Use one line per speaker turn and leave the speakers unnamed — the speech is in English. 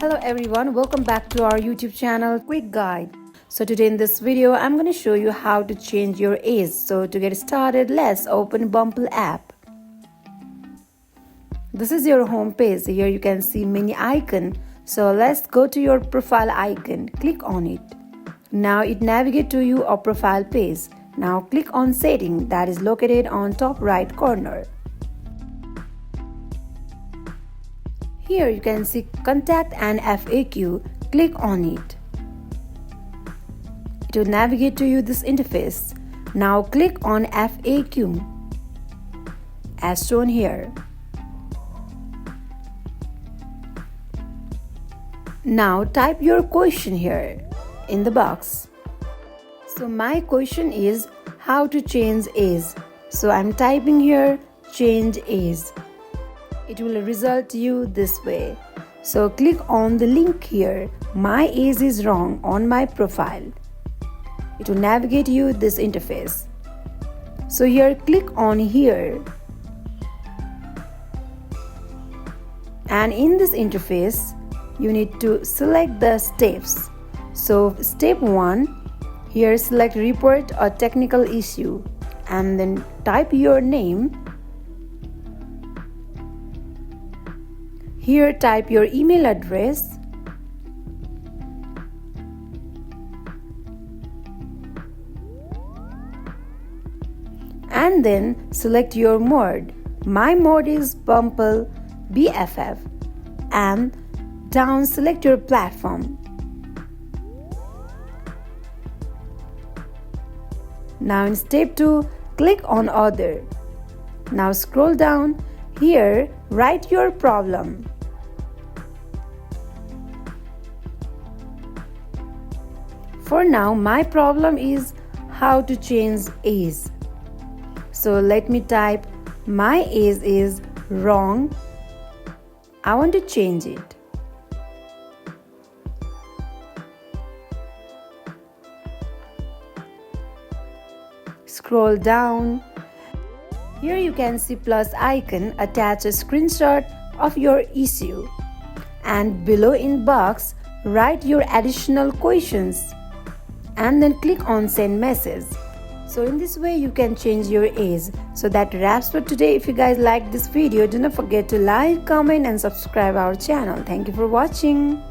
Hello everyone, welcome back to our YouTube channel Quick Guide. So today in this video I'm going to show you how to change your age. So to get started, let's open Bumble app. This is your home page. Here you can see many icons. So let's go to your profile icon. Click on it. Now it navigates to your profile page. Now click on setting that is located on top right corner. Here you can see contact and FAQ. Click on it. It will navigate to you this interface. Now click on FAQ as shown here. Now type your question here in the box. So my question is how to change age. So I'm typing here change age. It will result you this way. So click on the link here. My age is wrong on my profile. It will navigate you this interface. So here click on here. And in this interface, you need to select the steps. So step 1, here select report a technical issue and then type your name. Here type your email address. And then select your mode. My mode is Bumble BFF. And down select your platform. Now in step 2, click on other. Now scroll down. Here write your problem. For now, my problem is how to change age. So let me type my age is wrong. I want to change it. Scroll down. Here you can see plus icon. Attach a screenshot of your issue. And below in box, write your additional questions. And then click on send message. So in this way you can change your age. So that wraps for today. If you guys like this video, do not forget to like, comment and subscribe our channel. Thank you for watching.